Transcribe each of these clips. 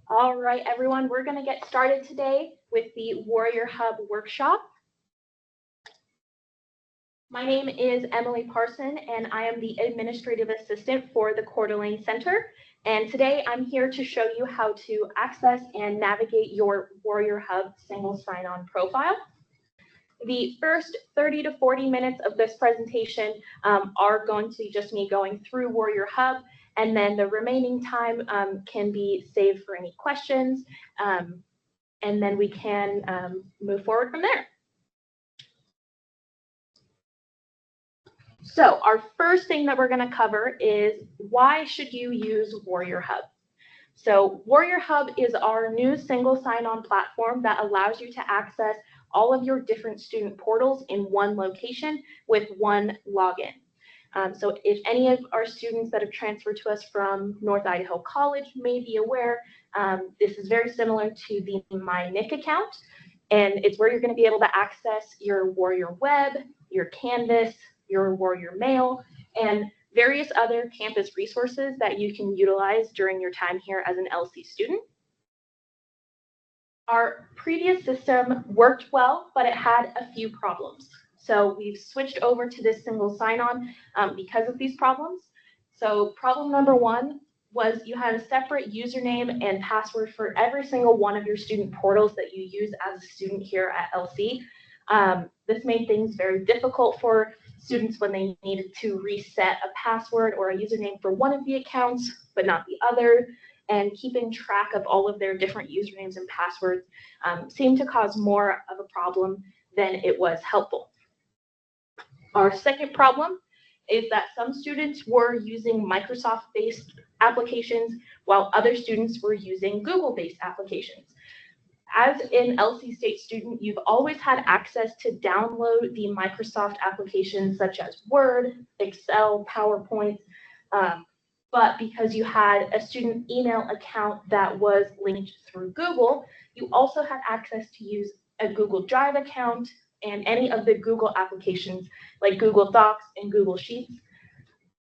All right, everyone, we're going to get started today with the WarriorHub workshop. My name is Emily Parson, and I am the administrative assistant for the Coeur d'Alene Center. And today I'm here to show you how to access and navigate your WarriorHub single sign-on profile. The first 30 to 40 minutes of this presentation are going to be just me going through WarriorHub, and then the remaining time can be saved for any questions, and then we can move forward from there. So our first thing that we're going to cover is why should you use WarriorHub? So WarriorHub is our new single sign-on platform that allows you to access all of your different student portals in one location with one login. So if any of our students that have transferred to us from North Idaho College may be aware, this is very similar to the MyNIC account, and it's where you're going to be able to access your Warrior Web, your Canvas, your Warrior Mail, and various other campus resources that you can utilize during your time here as an LC student. Our previous system worked well, but it had a few problems. So we've switched over to this single sign-on because of these problems. So problem number one was you had a separate username and password for every single one of your student portals that you use as a student here at LC. This made things very difficult for students when they needed to reset a password or a username for one of the accounts, but not the other. And keeping track of all of their different usernames and passwords seemed to cause more of a problem than it was helpful. Our second problem is that some students were using Microsoft-based applications while other students were using Google-based applications. As an LC State student, you've always had access to download the Microsoft applications such as Word, Excel, PowerPoint, but because you had a student email account that was linked through Google, you also had access to use a Google Drive account and any of the Google applications like Google Docs and Google Sheets.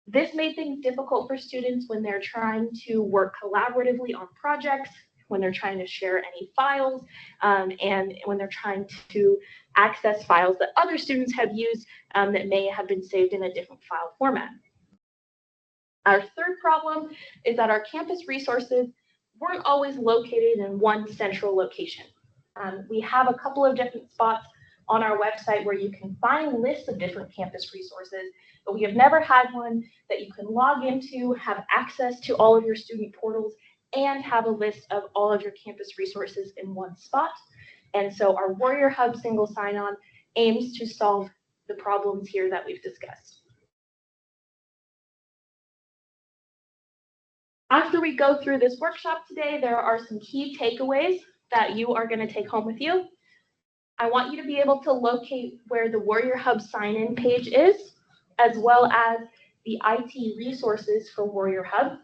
This made things difficult for students when they're trying to work collaboratively on projects, when they're trying to share any files, and when they're trying to access files that other students have used that may have been saved in a different file format. Our third problem is that our campus resources weren't always located in one central location. We have a couple of different spots on our website where you can find lists of different campus resources, but we have never had one that you can log into, have access to all of your student portals, and have a list of all of your campus resources in one spot. And so our WarriorHub single sign-on aims to solve the problems here that we've discussed. After we go through this workshop today, there are some key takeaways that you are going to take home with you. I want you to be able to locate where the WarriorHub sign-in page is, as well as the IT resources for WarriorHub.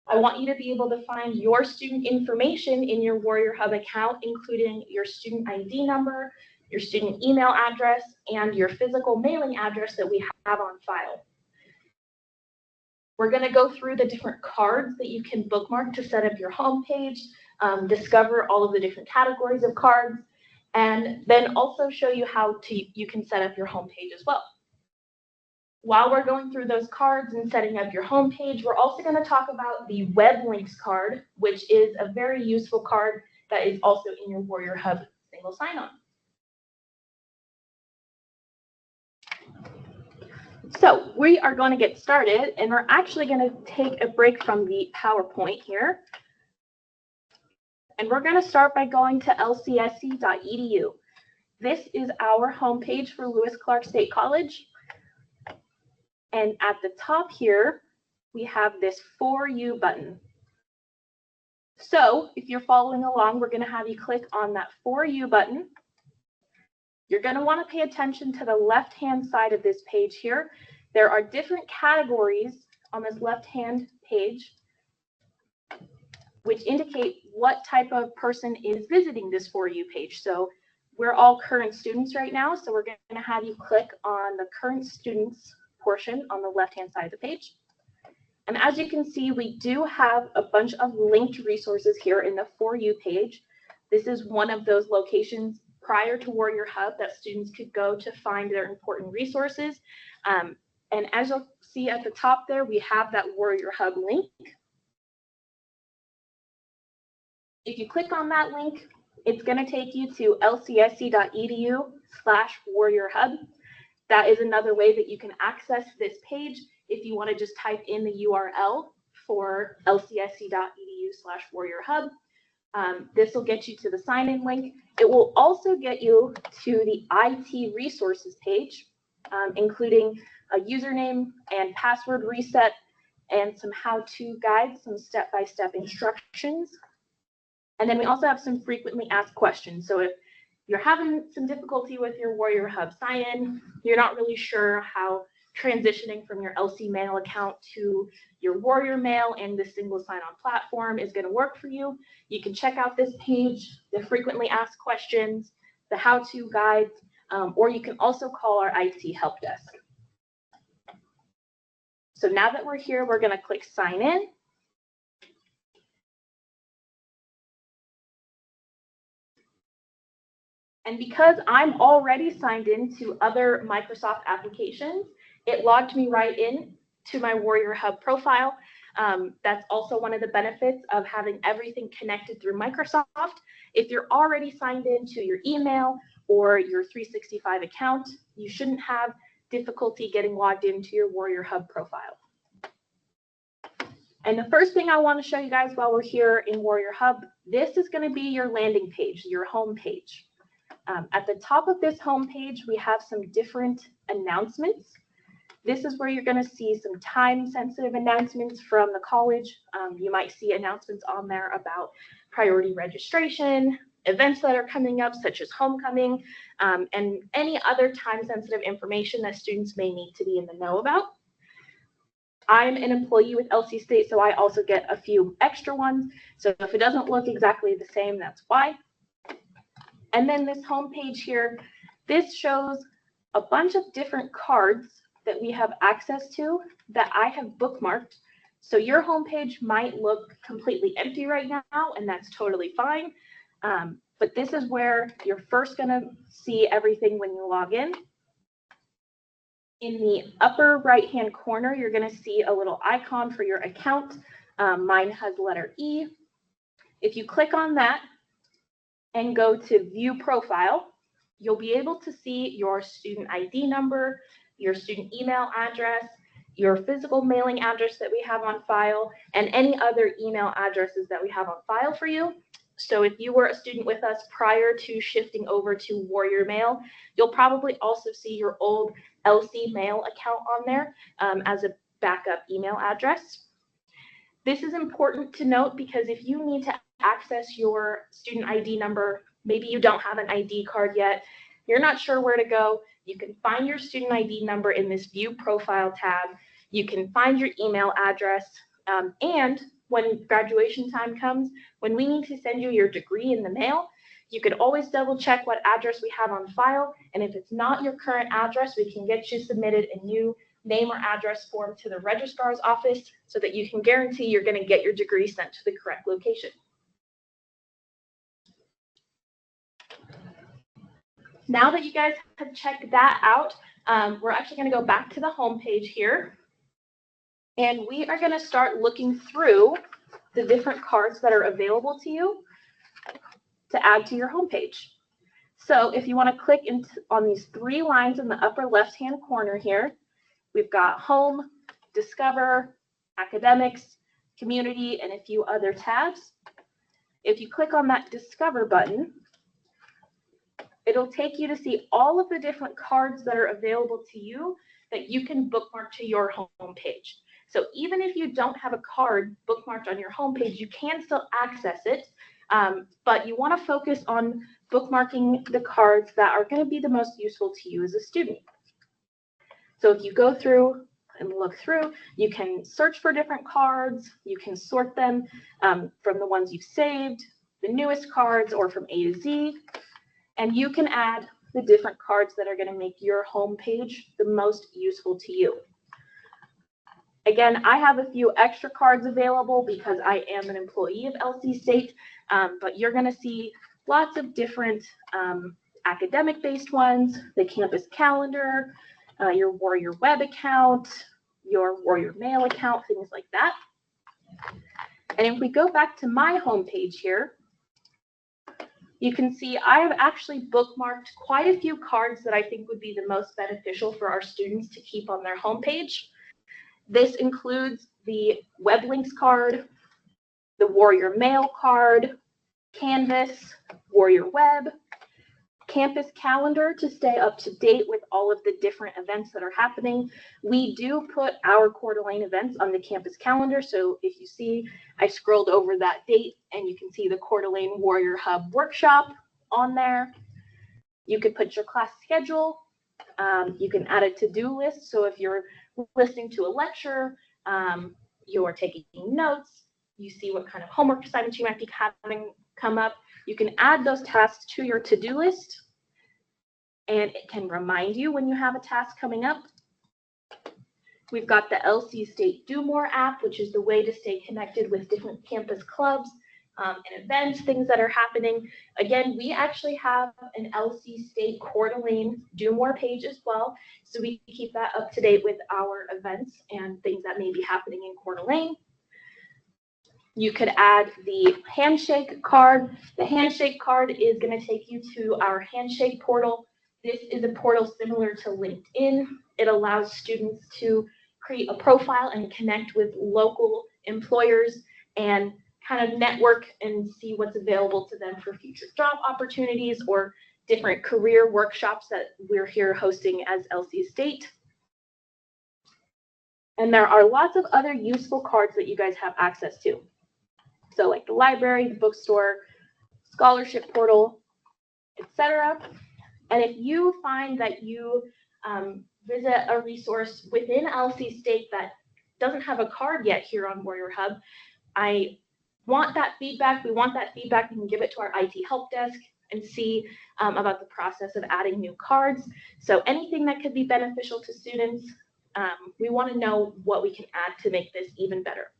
I want you to be able to find your student information in your WarriorHub account, including your student ID number, your student email address, and your physical mailing address that we have on file. We're going to go through the different cards that you can bookmark to set up your home page, discover all of the different categories of cards, and then also show you how you can set up your home page as well. While we're going through those cards and setting up your home page, we're also going to talk about the web links card, which is a very useful card that is also in your WarriorHub single sign-on. So we are going to get started, and we're actually going to take a break from the PowerPoint here. And we're going to start by going to lcsc.edu. This is our homepage for Lewis Clark State College. And at the top here, we have this For You button. So if you're following along, we're going to have you click on that For You button. You're going to want to pay attention to the left-hand side of this page here. There are different categories on this left-hand page which indicate what type of person is visiting this For You page. So we're all current students right now, so we're going to have you click on the current students portion on the left-hand side of the page. And as you can see, we do have a bunch of linked resources here in the For You page. This is one of those locations prior to WarriorHub that students could go to find their important resources. And as you'll see at the top there, we have that WarriorHub link. If you click on that link, it's going to take you to lcsc.edu/WarriorHub. That is another way that you can access this page if you want to just type in the URL for lcsc.edu/WarriorHub. This will get you to the sign-in link. It will also get you to the IT resources page, including a username and password reset and some how-to guides, some step-by-step instructions. And then we also have some frequently asked questions. So if you're having some difficulty with your WarriorHub sign-in, you're not really sure how transitioning from your LC Mail account to your Warrior Mail and the single sign-on platform is going to work for you, you can check out this page, the frequently asked questions, the how-to guides, or you can also call our IT help desk. So now that we're here, we're going to click Sign In. And because I'm already signed in to other Microsoft applications, it logged me right in to my WarriorHub profile. That's also one of the benefits of having everything connected through Microsoft. If you're already signed in to your email or your 365 account, you shouldn't have difficulty getting logged into your WarriorHub profile. And the first thing I want to show you guys while we're here in WarriorHub, this is going to be your landing page, your home page. At the top of this home page, we have some different announcements. This is where you're going to see some time-sensitive announcements from the college. You might see announcements on there about priority registration, events that are coming up, such as homecoming, and any other time-sensitive information that students may need to be in the know about. I'm an employee with LC State, so I also get a few extra ones. So if it doesn't look exactly the same, that's why. And then this home page here, this shows a bunch of different cards that we have access to that I have bookmarked. So your home page might look completely empty right now, and that's totally fine. But this is where you're first going to see everything when you log in. In the upper right-hand corner, you're going to see a little icon for your account. Mine has letter E. If you click on that and go to View Profile, you'll be able to see your student ID number, your student email address, your physical mailing address that we have on file, and any other email addresses that we have on file for you. So if you were a student with us prior to shifting over to Warrior Mail, you'll probably also see your old LC Mail account on there as a backup email address. This is important to note because if you need to access your student ID number, maybe you don't have an ID card yet, you're not sure where to go, you can find your student ID number in this View Profile tab. You can find your email address, and when graduation time comes, when we need to send you your degree in the mail, you could always double check what address we have on file, and if it's not your current address, we can get you submitted a new name or address form to the registrar's office so that you can guarantee you're going to get your degree sent to the correct location. Now that you guys have checked that out, we're actually going to go back to the home page here, and we are going to start looking through the different cards that are available to you to add to your home page. So if you want to click on these three lines in the upper left-hand corner here, we've got Home, Discover, Academics, Community, and a few other tabs. If you click on that Discover button, it'll take you to see all of the different cards that are available to you that you can bookmark to your home page. So even if you don't have a card bookmarked on your home page, you can still access it, but you want to focus on bookmarking the cards that are going to be the most useful to you as a student. So if you go through and look through, you can search for different cards, you can sort them from the ones you've saved, the newest cards, or from A to Z, and you can add the different cards that are going to make your home page the most useful to you. Again, I have a few extra cards available because I am an employee of LC State, but you're going to see lots of different academic-based ones, the campus calendar, your Warrior Web account, your Warrior Mail account, things like that. And if we go back to my homepage here, you can see I have actually bookmarked quite a few cards that I think would be the most beneficial for our students to keep on their homepage. This includes the web links card, the Warrior Mail card, Canvas, Warrior Web, campus calendar to stay up to date with all of the different events that are happening. We do put our Coeur d'Alene events on the campus calendar, so if you see, I scrolled over that date and you can see the Coeur d'Alene WarriorHub workshop on there. You could put your class schedule. You can add a to-do list, so if you're listening to a lecture, you're taking notes, you see what kind of homework assignments you might be having come up, you can add those tasks to your to-do list, and it can remind you when you have a task coming up. We've got the LC State Do More app, which is the way to stay connected with different campus clubs and events, things that are happening. Again, we actually have an LC State Coeur d'Alene Do More page as well, so we can keep that up to date with our events and things that may be happening in Coeur d'Alene. You could add the handshake card. The handshake card is going to take you to our handshake portal. This is a portal similar to LinkedIn. It allows students to create a profile and connect with local employers and kind of network and see what's available to them for future job opportunities or different career workshops that we're here hosting as LC State. And there are lots of other useful cards that you guys have access to. So like the library, the bookstore, scholarship portal, etc. And if you find that you visit a resource within LC State that doesn't have a card yet here on WarriorHub, I want that feedback. We want that feedback. We can give it to our IT help desk and see about the process of adding new cards. So anything that could be beneficial to students, we want to know what we can add to make this even better.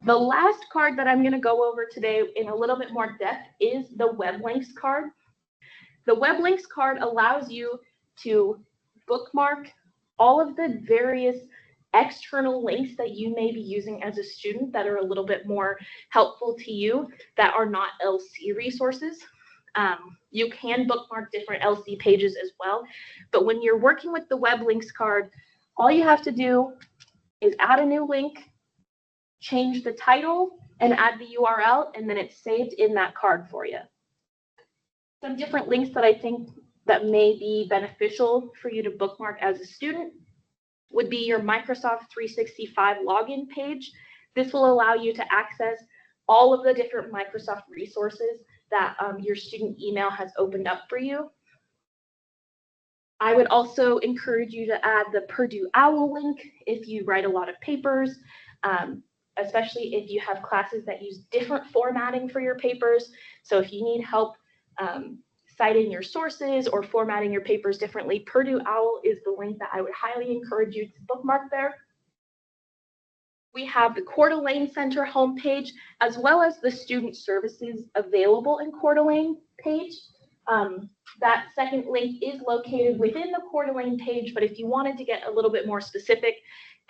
The last card that I'm going to go over today in a little bit more depth is the web links card. The web links card allows you to bookmark all of the various external links that you may be using as a student that are a little bit more helpful to you that are not LC resources. You can bookmark different LC pages as well, but when you're working with the web links card, all you have to do is add a new link, change the title, and add the URL, and then it's saved in that card for you. Some different links that I think that may be beneficial for you to bookmark as a student would be your Microsoft 365 login page. This will allow you to access all of the different Microsoft resources that your student email has opened up for you. I would also encourage you to add the Purdue OWL link if you write a lot of papers, especially if you have classes that use different formatting for your papers. So if you need help citing your sources or formatting your papers differently, Purdue OWL is the link that I would highly encourage you to bookmark there. We have the Coeur d'Alene Center homepage, as well as the student services available in Coeur d'Alene page. That second link is located within the Coeur d'Alene page, but if you wanted to get a little bit more specific,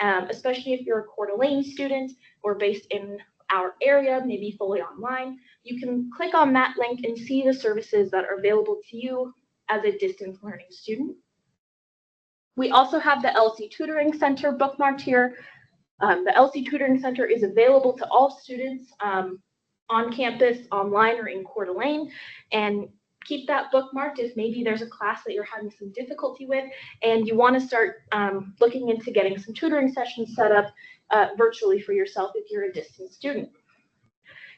especially if you're a Coeur d'Alene student or based in our area, maybe fully online, you can click on that link and see the services that are available to you as a distance learning student. We also have the LC Tutoring Center bookmarked here. The LC Tutoring Center is available to all students on campus, online, or in Coeur d'Alene, and keep that bookmarked if maybe there's a class that you're having some difficulty with and you want to start looking into getting some tutoring sessions set up virtually for yourself if you're a distance student.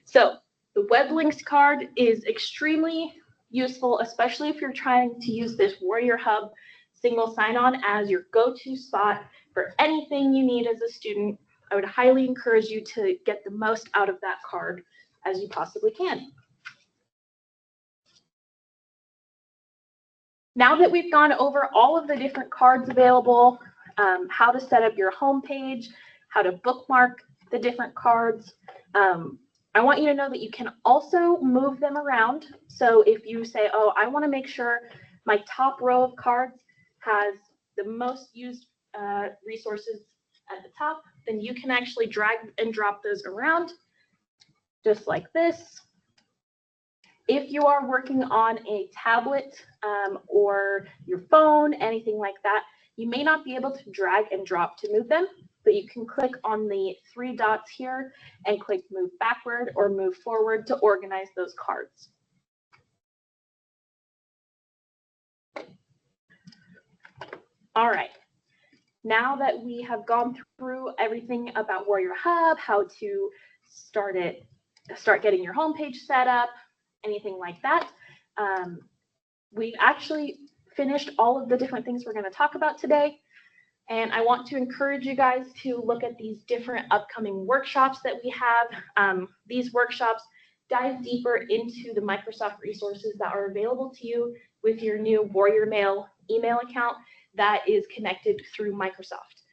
So the web links card is extremely useful, especially if you're trying to use this WarriorHub single sign-on as your go-to spot for anything you need as a student. I would highly encourage you to get the most out of that card as you possibly can. Now that we've gone over all of the different cards available, how to set up your home page, how to bookmark the different cards, I want you to know that you can also move them around. So if you say, oh, I want to make sure my top row of cards has the most used resources at the top, then you can actually drag and drop those around just like this. If you are working on a tablet or your phone, anything like that, you may not be able to drag and drop to move them, but you can click on the 3 dots here and click move backward or move forward to organize those cards. All right. Now that we have gone through everything about WarriorHub, how to start getting your homepage set up, anything like that, we've actually finished all of the different things we're going to talk about today. And I want to encourage you guys to look at these different upcoming workshops that we have. These workshops dive deeper into the Microsoft resources that are available to you with your new Warrior Mail email account that is connected through Microsoft.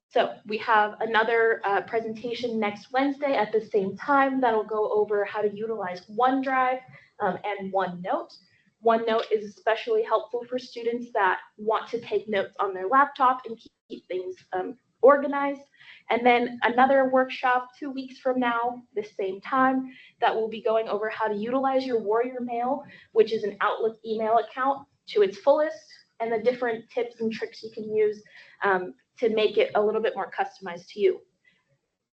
So we have another presentation next Wednesday at the same time that'll go over how to utilize OneDrive and OneNote. OneNote is especially helpful for students that want to take notes on their laptop and keep things organized. And then another workshop 2 weeks from now, the same time, that will be going over how to utilize your Warrior Mail, which is an Outlook email account, to its fullest, and the different tips and tricks you can use to make it a little bit more customized to you.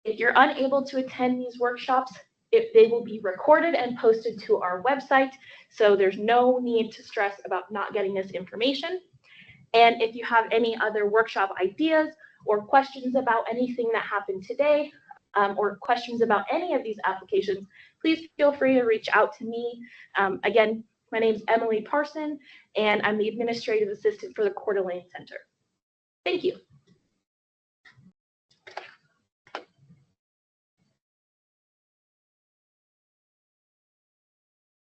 If you're unable to attend these workshops, they will be recorded and posted to our website, so there's no need to stress about not getting this information. And if you have any other workshop ideas or questions about anything that happened today, or questions about any of these applications, please feel free to reach out to me. Again, my name is Emily Parson, and I'm the Administrative Assistant for the Coeur d'Alene Center. Thank you.